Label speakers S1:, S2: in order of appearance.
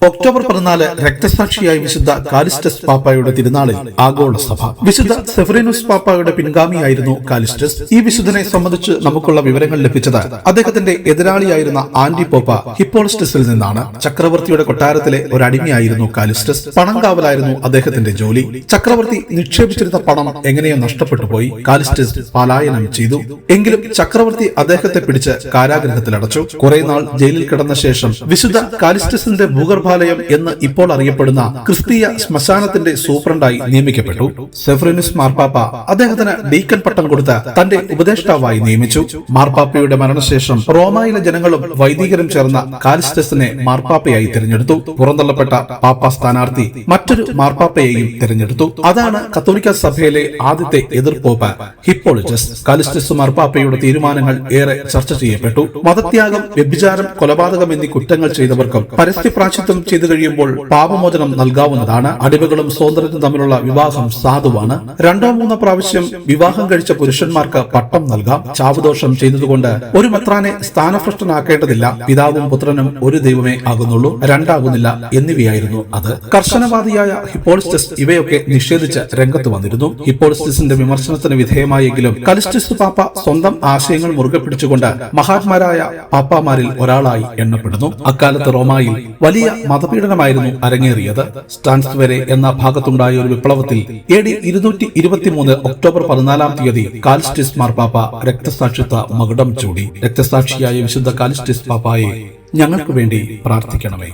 S1: October 14 രക്തസാക്ഷിയായ വിശുദ്ധ കാലിസ്റ്റസ് പാപ്പായുടെ തിരുനാളിൽ ആഗോള സഭ. വിശുദ്ധ സെഫറിനുസ് പാപ്പായുടെ പിൻഗാമിയായിരുന്നു കാലിസ്റ്റസ്. ഈ വിശുദ്ധനെ സംബന്ധിച്ച് നമുക്കുള്ള വിവരങ്ങൾ ലഭിച്ചത് അദ്ദേഹത്തിന്റെ എതിരാളിയായിരുന്ന ആന്റി പോപ്പ ഹിപ്പോളിസ്റ്റസിൽ നിന്നാണ്. ചക്രവർത്തിയുടെ കൊട്ടാരത്തിലെ ഒരു അടിമയായിരുന്നു കാലിസ്റ്റസ്. പണം കാവലായിരുന്നു അദ്ദേഹത്തിന്റെ ജോലി. ചക്രവർത്തി നിക്ഷേപിച്ചിരുന്ന പണം എങ്ങനെയോ നഷ്ടപ്പെട്ടു പോയി. കാലിസ്റ്റസ് പലായനം ചെയ്തു. എങ്കിലും ചക്രവർത്തി അദ്ദേഹത്തെ പിടിച്ച് കാരാഗൃഹത്തിലടച്ചു. കുറെ നാൾ ജയിലിൽ കിടന്ന ശേഷം വിശുദ്ധ കാലിസ്റ്റസിന്റെ ഭൂഗർഭാലയം എന്ന് ഇപ്പോൾ അറിയപ്പെടുന്ന ക്രിസ്തീയ ശ്മശാനത്തിന്റെ സൂപ്രണ്ടായി നിയമിക്കപ്പെട്ടു. സെഫറിനുസ് മാർപ്പാപ്പ അദ്ദേഹത്തിന് ഡീക്കൻ പട്ടം കൊടുത്ത് തന്റെ ഉപദേഷ്ടാവായി നിയമിച്ചു. മാർപ്പാപ്പയുടെ മരണശേഷം റോമായിലെ ജനങ്ങളും വൈദികരും ചേർന്ന കാലിസ്റ്റസിനെ മാർപ്പാപ്പയായി തിരഞ്ഞെടുത്തു. പുറന്തള്ളപ്പെട്ട പാപ്പ സ്ഥാനാർത്ഥി മറ്റൊരു മാർപ്പാപ്പയെയും തിരഞ്ഞെടുത്തു. അതാണ് കത്തോലിക്ക സഭയിലെ ആദ്യത്തെ എതിർപ്പോപ്പ് ഹിപ്പോളിറ്റസ്. കാലിസ്റ്റസ് മാർപ്പാപ്പയുടെ തീരുമാനങ്ങൾ ഏറെ ചർച്ച ചെയ്യപ്പെട്ടു. മതത്യാഗം, വ്യഭിചാരം, കൊലപാതകം എന്നീ കുറ്റങ്ങൾ ചെയ്തവർക്കും പരസ്യ പ്രാശ്ചിത്വം ചെയ്തു കഴിയുമ്പോൾ പാപമോചനം നൽകാവുന്നതാണ്. അടിമകളും സ്വതന്ത്രരും തമ്മിലുള്ള വിവാഹം സാധുവാണ്. 2-3 പ്രാവശ്യം വിവാഹം കഴിച്ച പുരുഷന്മാർക്ക് പട്ടം നൽകാം. ചാവുദോഷം ചെയ്തതുകൊണ്ട് ഒരു മെത്രാനെ സ്ഥാനഭ്രഷ്ടനാക്കേണ്ടതില്ല. പിതാവും പുത്രനും ഒരു ദൈവമേ ആകുന്നുള്ളൂ, രണ്ടാകുന്നില്ല എന്നിവയായിരുന്നു അത്. കർശനവാദിയായ ഹിപ്പോളിസ്റ്റസ് ഇവയൊക്കെ നിഷേധിച്ച് രംഗത്ത് വന്നിരുന്നു. ഹിപ്പോളിസ്റ്റസിന്റെ വിമർശനത്തിന് വിധേയമായെങ്കിലും കാലിസ്റ്റസ് പാപ്പ സ്വന്തം ആശയങ്ങൾ മുറുകെ പിടിച്ചുകൊണ്ട് മഹാത്മാരായ പാപ്പാമാരിൽ ഒരാളായി എണ്ണപ്പെടുന്നു. അക്കാലത്ത് റോമായിൽ വലിയ മതപീഡനമായിരുന്നു അരങ്ങേറിയത്. സ്റ്റാൻസ്വെരെ എന്ന ഭാഗത്തുണ്ടായ ഒരു വിപ്ലവത്തിൽ AD 223 ഒക്ടോബർ 14 കാലിസ്റ്റസ് മാർപ്പാപ്പ രക്തസാക്ഷിത്വ മകുടം ചൂടി. രക്തസാക്ഷിയായ വിശുദ്ധ കാലിസ്റ്റസ് പാപ്പായെ ഞങ്ങൾക്ക് വേണ്ടി പ്രാർത്ഥിക്കണമേ.